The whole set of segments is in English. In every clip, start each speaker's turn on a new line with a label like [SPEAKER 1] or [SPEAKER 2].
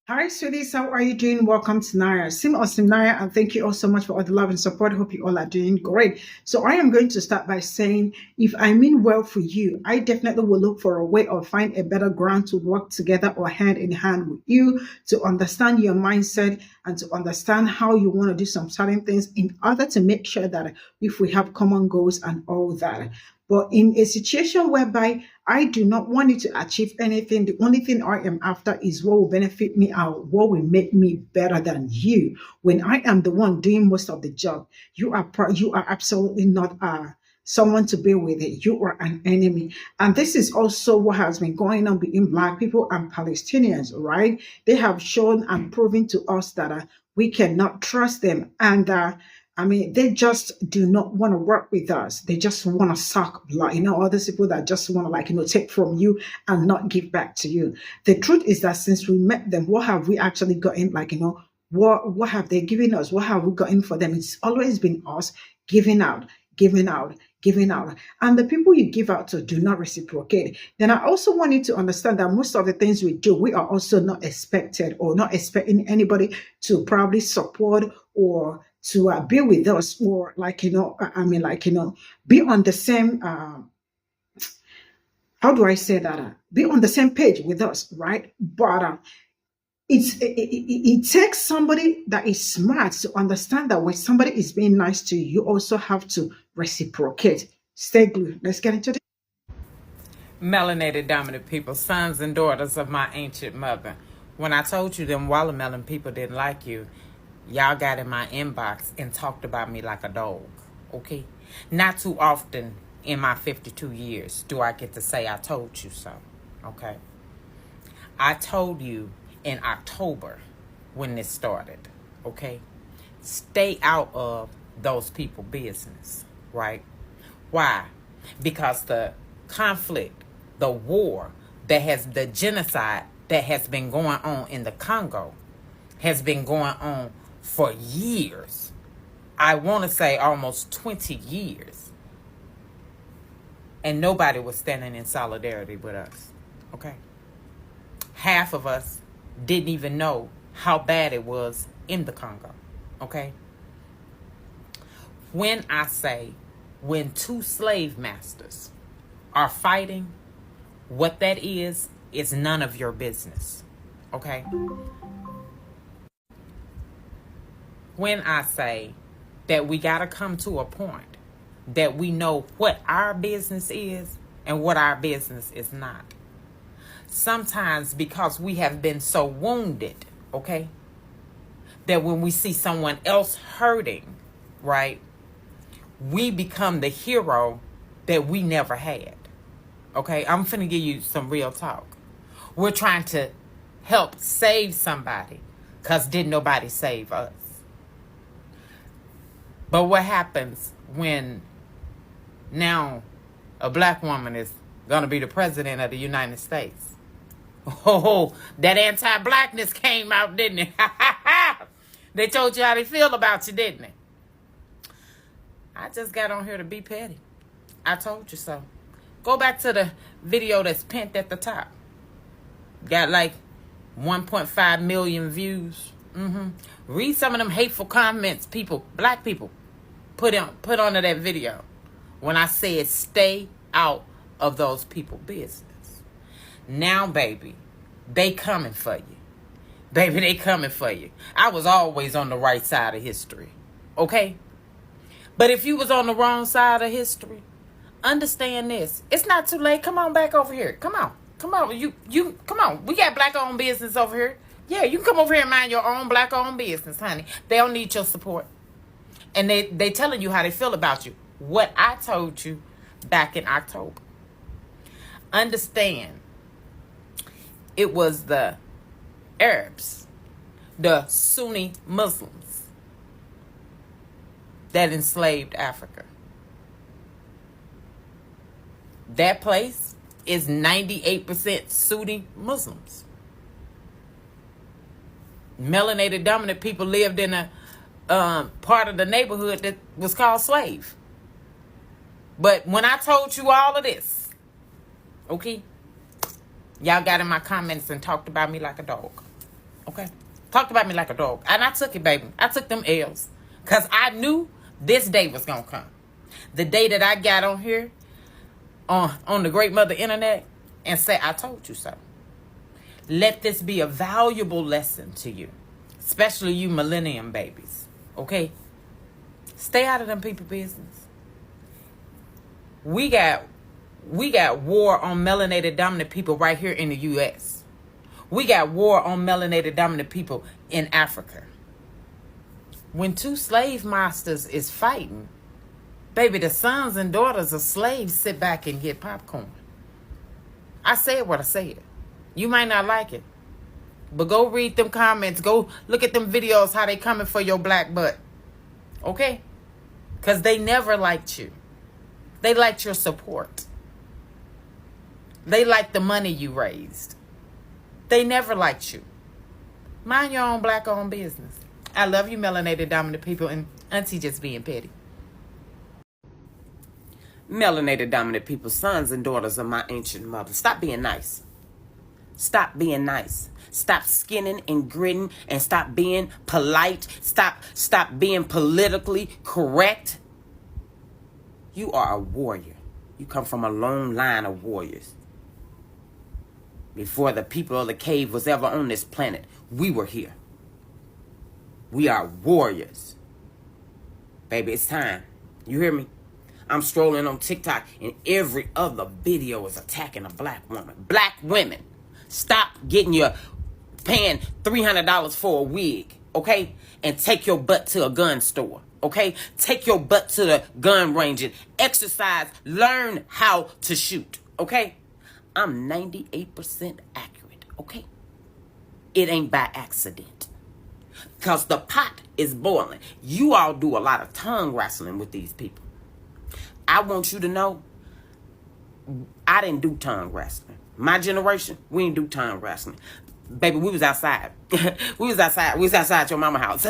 [SPEAKER 1] Hi, sweeties. How are you doing? Welcome to Naya. Sim or Simnaya, and thank you all so much for all the love and support. Hope you all are doing great. So, I am going to start by saying, if I mean well for you, I definitely will look for a way or find a better ground to work together or hand in hand with you to understand your mindset and to understand how you want to do some certain things in order to make sure that if we have common goals and all that. But in a situation whereby I do not want you to achieve anything. The only thing I am after is what will benefit me out, what will make me better than you. When I am the one doing most of the job, you are absolutely not someone to be with it. You are an enemy. And this is also what has been going on between Black people and Palestinians, right? They have shown and proven to us that we cannot trust them. And they just do not want to work with us. They just want to suck blood. All these people that just want to, take from you and not give back to you. The truth is that since we met them, what have we actually gotten? What have they given us? What have we gotten for them? It's always been us giving out, giving out, giving out. And the people you give out to do not reciprocate. Then I also want you to understand that most of the things we do, we are also not expected or not expecting anybody to probably support or to be with us or be on the same how do I say that be on the same page with us, right? But it takes somebody that is smart to understand that when somebody is being nice to you, you also have to reciprocate. Stay glued. Let's get into this.
[SPEAKER 2] Melanated dominant people, sons and daughters of my ancient mother. When I told you them watermelon people didn't like you, y'all got in my inbox and talked about me like a dog, okay? Not too often in my 52 years do I get to say I told you so, okay? I told you in October when this started, okay? Stay out of those people business, right? Why? Because the conflict, the war, the genocide that has been going on in the Congo has been going on for years. I want to say almost 20 years. And nobody was standing in solidarity with us, okay? Half of us didn't even know how bad it was in the Congo, okay? When I say when two slave masters are fighting, what that is none of your business, okay? When I say that we got to come to a point that we know what our business is and what our business is not. Sometimes because we have been so wounded, okay, that when we see someone else hurting, right, we become the hero that we never had. Okay, I'm finna give you some real talk. We're trying to help save somebody because didn't nobody save us. But what happens when now a black woman is going to be the president of the United States? Oh, that anti-blackness came out, didn't it? They told you how they feel about you, didn't they? I just got on here to be petty. I told you so. Go back to the video that's pinned at the top. Got like 1.5 million views. Read some of them hateful comments people, black people, put onto that video when I said stay out of those people business. Now, baby, they coming for you. Baby, they coming for you. I was always on the right side of history, okay? But if you was on the wrong side of history, understand this. It's not too late. Come on back over here. Come on. You come on. We got black owned business over here. Yeah, you can come over here and mind your own black owned business, honey. They don't need your support. And they telling you how they feel about you. What I told you back in October. Understand, it was the Arabs, the Sunni Muslims that enslaved Africa. That place is 98% Sunni Muslims. Melanated dominant people lived in a part of the neighborhood that was called slave. But when I told you all of this, okay, y'all got in my comments and talked about me like a dog. Okay? Talked about me like a dog. And I took it, baby. I took them L's. Because I knew this day was going to come. The day that I got on here, on the Great Mother Internet, and say, I told you so. Let this be a valuable lesson to you. Especially you millennium babies. Okay? Stay out of them people business. We got war on melanated dominant people right here in the U.S. We got war on melanated dominant people in Africa. When two slave masters is fighting, baby, the sons and daughters of slaves sit back and get popcorn. I said what I said. You might not like it, but go read them comments. Go look at them videos, how they coming for your black butt. Okay? Because they never liked you. They liked your support. They liked the money you raised. They never liked you. Mind your own black-owned business. I love you, melanated dominant people, and Auntie just being petty. Melanated dominant people, sons and daughters of my ancient mother. Stop being nice. Stop being nice. Stop skinning and gritting and stop being polite. Stop being politically correct. You are a warrior. You come from a long line of warriors. Before the people of the cave was ever on this planet, we were here. We are warriors. Baby, it's time. You hear me? I'm strolling on TikTok and every other video is attacking a black woman. Black women, stop paying $300 for a wig, okay? And take your butt to a gun store, okay? Take your butt to the gun range and exercise, learn how to shoot, okay? I'm 98% accurate, okay? It ain't by accident. Because the pot is boiling. You all do a lot of tongue wrestling with these people. I want you to know, I didn't do tongue wrestling. My generation, we didn't do tongue wrestling. Baby, we was outside. We was outside your mama house.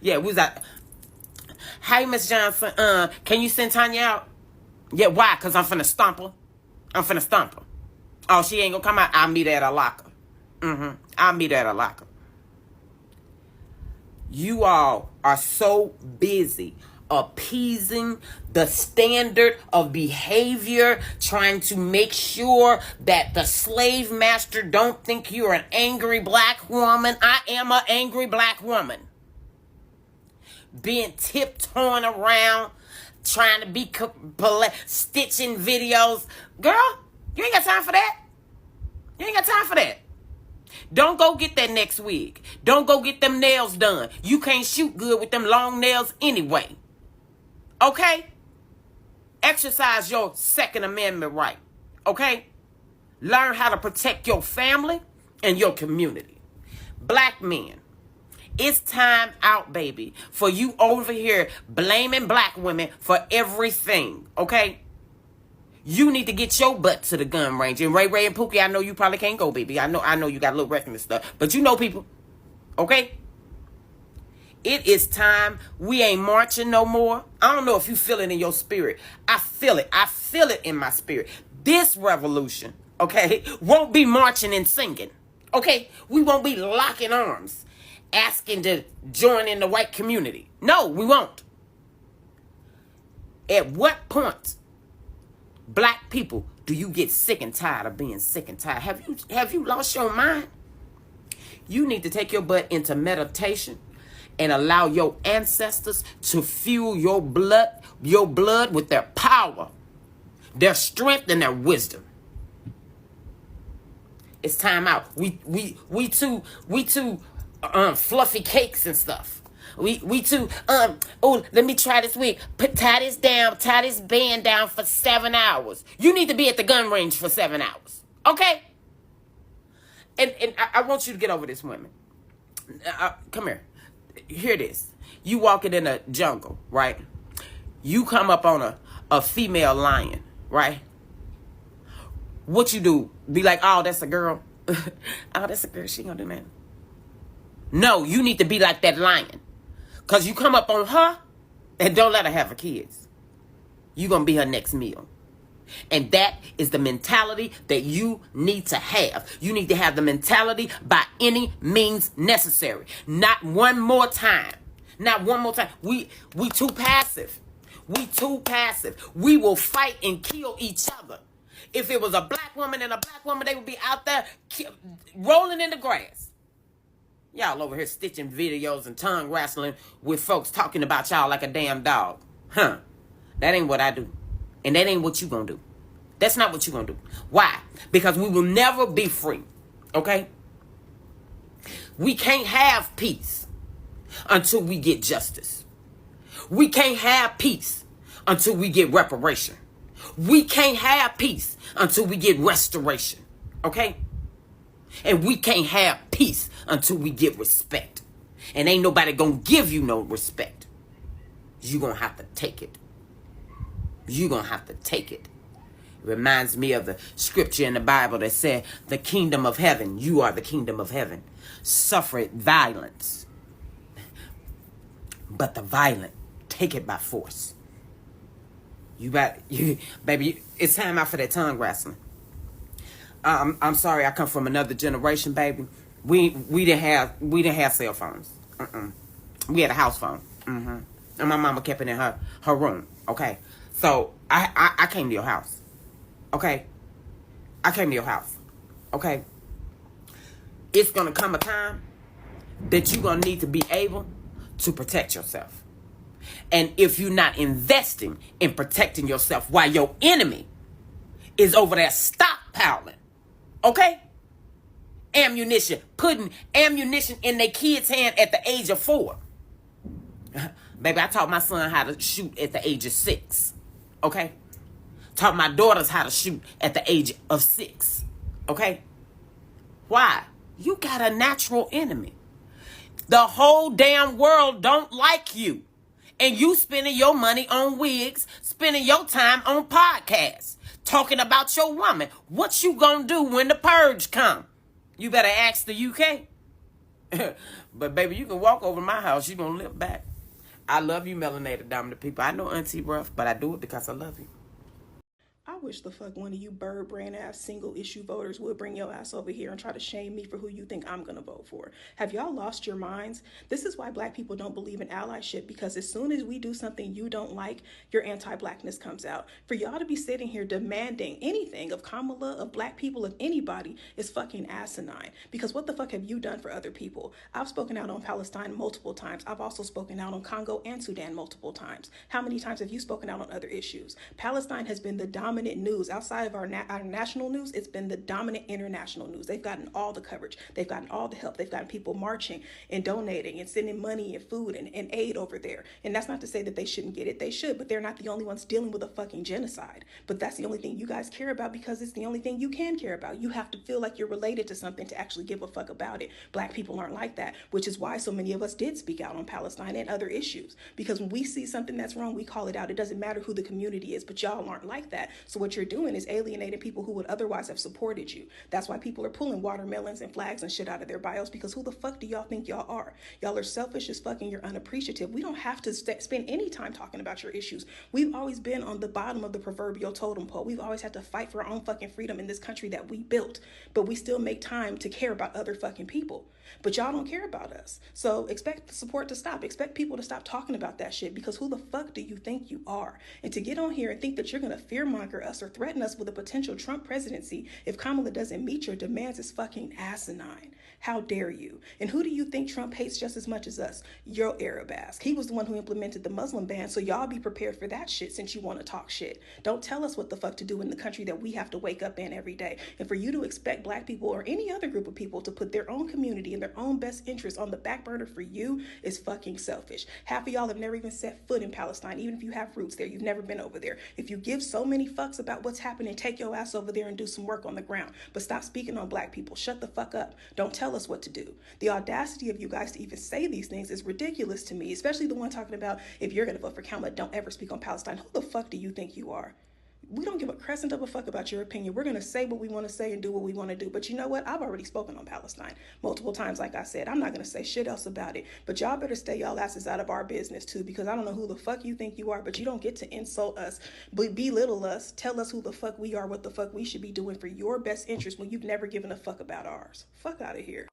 [SPEAKER 2] Yeah, we was out. Hey, Miss Johnson, can you send Tanya out? Yeah, why? Because I'm finna stomp her. Oh, she ain't gonna come out. I'll meet her at a locker. I'll meet her at a locker. You all are so busy appeasing the standard of behavior, trying to make sure that the slave master don't think you're an angry black woman. I am an angry black woman. Being tiptoeing around, trying to be stitching videos. Girl, you ain't got time for that. You ain't got time for that. Don't go get that next wig. Don't go get them nails done. You can't shoot good with them long nails anyway. Okay? Exercise your Second Amendment right. Okay? Learn how to protect your family and your community. Black men, it's time out, baby, for you over here blaming black women for everything. Okay? You need to get your butt to the gun range. And Ray and Pookie, I know you probably can't go, baby. I know you got a little wrestling and stuff. But you know people. Okay? It is time. We ain't marching no more. I don't know if you feel it in your spirit. I feel it. I feel it in my spirit. This revolution, okay, won't be marching and singing. Okay? We won't be locking arms, asking to join in the white community. No, we won't. At what point, black people, do you get sick and tired of being sick and tired? Have you lost your mind? You need to take your butt into meditation and allow your ancestors to fuel your blood with their power, their strength, and their wisdom. It's time out. We too fluffy cakes and stuff. We too let me try this wig. Tie this band down for 7 hours. You need to be at the gun range for 7 hours. Okay? And I want you to get over this, women. Come here. Hear this. You walking in a jungle, right? You come up on a female lion, right? What you do? Be like, oh, that's a girl. Oh, that's a girl. She gonna do that. No, you need to be like that lion. Because you come up on her and don't let her have her kids. You gonna be her next meal.
[SPEAKER 3] And that is the mentality that you need to have. You need to have the mentality by any means necessary. Not one more time. Not one more time. We too passive. We too passive. We will fight and kill each other. If it was a black woman and a black woman, they would be out there rolling in the grass. Y'all over here stitching videos and tongue wrestling with folks talking about y'all like a damn dog. Huh. That ain't what I do. And that ain't what you gonna do. That's not what you gonna do. Why? Because we will never be free. Okay? We can't have peace until we get justice. We can't have peace until we get reparation. We can't have peace until we get restoration. Okay? And we can't have peace until we get respect. And ain't nobody gonna give you no respect. You're gonna have to take it. You're gonna have to take it. It reminds me of the scripture in the Bible that said, the kingdom of heaven, you are the kingdom of heaven, suffereth violence. But the violent take it by force. Baby, it's time out for that tongue wrestling. I'm sorry, I come from another generation, baby. We didn't have cell phones. We had a house phone. And my mama kept it in her room. Okay, so I came to your house. Okay, I came to your house. Okay, it's gonna come a time that you're gonna need to be able to protect yourself. And if you're not investing in protecting yourself while your enemy is over there stockpiling, okay, ammunition, putting ammunition in their kid's hand at the age of 4. Baby, I taught my son how to shoot at the age of 6. Okay? Taught my daughters how to shoot at the age of 6. Okay? Why? You got a natural enemy. The whole damn world don't like you. And you spending your money on wigs, spending your time on podcasts, talking about your woman. What you gonna do when the purge come? You better ask the UK. But baby, you can walk over my house. You gonna live back. I love you, melanated dominant people. I know Auntie rough, but I do it because I love you.
[SPEAKER 4] I wish the fuck one of you bird brain ass single issue voters would bring your ass over here and try to shame me for who you think I'm gonna vote for. Have y'all lost your minds? This is why black people don't believe in allyship, because as soon as we do something you don't like, your anti-blackness comes out. For y'all to be sitting here demanding anything of Kamala, of black people, of anybody is fucking asinine. Because what the fuck have you done for other people? I've spoken out on Palestine multiple times. I've also spoken out on Congo and Sudan multiple times. How many times have you spoken out on other issues? Palestine has been the dominant news outside of our national news. It's been the dominant international news. They've gotten all the coverage. They've gotten all the help. They've gotten people marching and donating and sending money and food and aid over there. And that's not to say that they shouldn't get it. They should, but they're not the only ones dealing with a fucking genocide. But that's the only thing you guys care about because it's the only thing you can care about. You have to feel like you're related to something to actually give a fuck about it. Black people aren't like that, which is why so many of us did speak out on Palestine and other issues. Because when we see something that's wrong, we call it out. It doesn't matter who the community is, but y'all aren't like that. So what you're doing is alienating people who would otherwise have supported you. That's why people are pulling watermelons and flags and shit out of their bios, because who the fuck do y'all think y'all are? Y'all are selfish as fuck and you're unappreciative. We don't have to spend any time talking about your issues. We've always been on the bottom of the proverbial totem pole. We've always had to fight for our own fucking freedom in this country that we built, but we still make time to care about other fucking people. But y'all don't care about us. So expect the support to stop. Expect people to stop talking about that shit, because who the fuck do you think you are? And to get on here and think that you're going to fearmonger us or threaten us with a potential Trump presidency if Kamala doesn't meet your demands is fucking asinine. How dare you? And who do you think Trump hates just as much as us? Your Arab ass. He was the one who implemented the Muslim ban, so y'all be prepared for that shit since you want to talk shit. Don't tell us what the fuck to do in the country that we have to wake up in every day. And for you to expect black people or any other group of people to put their own community and their own best interests on the back burner for you is fucking selfish. Half of y'all have never even set foot in Palestine, even if you have roots there. You've never been over there. If you give so many fucks about what's happening, take your ass over there and do some work on the ground. But stop speaking on black people. Shut the fuck up. Don't tell us what to do. The audacity of you guys to even say these things is ridiculous to me, especially the one talking about if you're going to vote for Kamala, don't ever speak on Palestine. Who the fuck do you think you are? We don't give a crescent of a fuck about your opinion. We're going to say what we want to say and do what we want to do. But you know what? I've already spoken on Palestine multiple times. Like I said, I'm not going to say shit else about it. But y'all better stay y'all asses out of our business too, because I don't know who the fuck you think you are, but you don't get to insult us, belittle us, tell us who the fuck we are, what the fuck we should be doing for your best interest when you've never given a fuck about ours. Fuck out of here.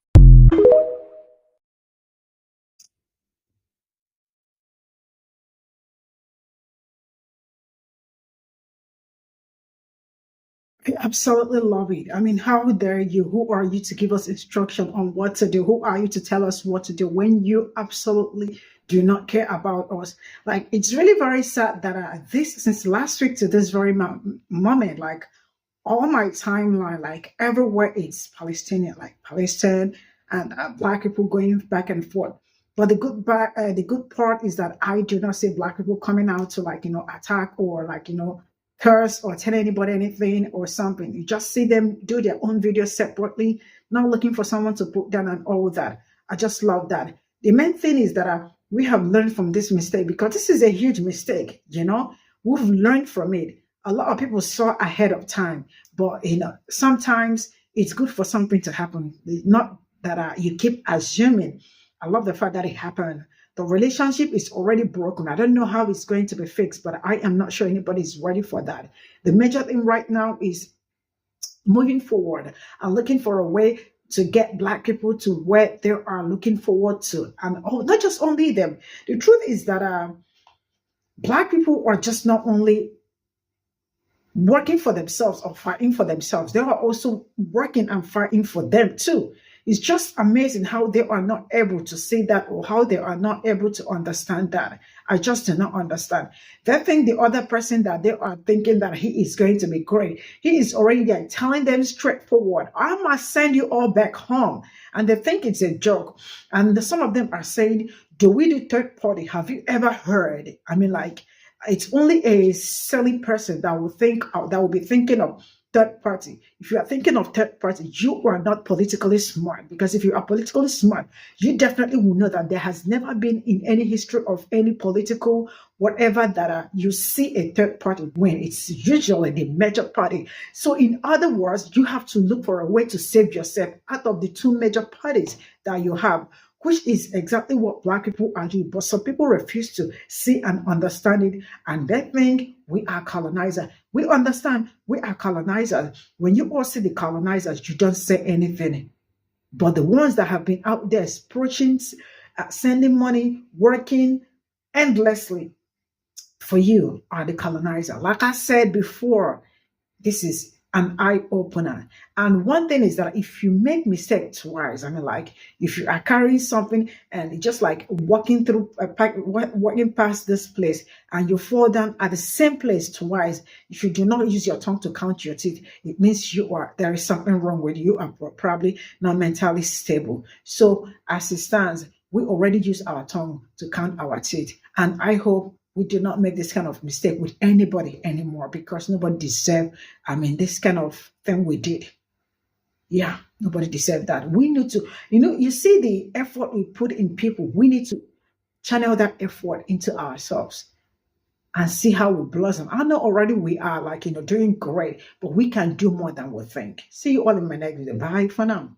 [SPEAKER 1] I absolutely love it. I mean, how dare you? Who are you to give us instruction on what to do? Who are you to tell us what to do when you absolutely do not care about us? Like, it's really very sad that this, since last week to this very moment, like, all my timeline, like everywhere it's Palestinian, like Palestine and black people going back and forth. But the good part is that I do not see black people coming out to, like, attack or, like, curse or tell anybody anything or something. You just see them do their own videos separately, not looking for someone to put down and all that. I just love that. The main thing is that we have learned from this mistake, because this is a huge mistake. We've learned from it. A lot of people saw ahead of time, but sometimes it's good for something to happen. Not that you keep assuming. I love the fact that it happened. The relationship is already broken. I don't know how it's going to be fixed, but I am not sure anybody's ready for that. The major thing right now is moving forward and looking for a way to get black people to where they are looking forward to. And not just only them. The truth is that black people are just not only working for themselves or fighting for themselves, they are also working and fighting for them too. It's just amazing how they are not able to see that, or how they are not able to understand that. I just do not understand. They think the other person that they are thinking that he is going to be great, he is already there telling them straightforward, I must send you all back home. And they think it's a joke. And some of them are saying, do we do third party? Have you ever heard? I mean, like, it's only a silly person that will be thinking of third party. If you are thinking of third party, you are not politically smart, because if you are politically smart, you definitely will know that there has never been in any history of any political whatever that you see a third party win. It's usually the major party. So in other words, you have to look for a way to save yourself out of the two major parties that you have, which is exactly what black people are doing. But some people refuse to see and understand it, and they think we are colonizers. We understand we are colonizers. When you all see the colonizers, you don't say anything. But the ones that have been out there preaching, sending money, working endlessly for you are the colonizer. Like I said before, this is an eye-opener. And one thing is that if you make mistake twice, I mean, like, if you are carrying something and just like walking past this place and you fall down at the same place twice, if you do not use your tongue to count your teeth, it means there is something wrong with you. You are probably not mentally stable. So as it stands, we already use our tongue to count our teeth. And I hope we do not make this kind of mistake with anybody anymore, because nobody deserves, this kind of thing we did. Yeah, nobody deserves that. We need to, you see the effort we put in people. We need to channel that effort into ourselves and see how we blossom. I know already we are doing great, but we can do more than we think. See you all in my next video. Bye for now.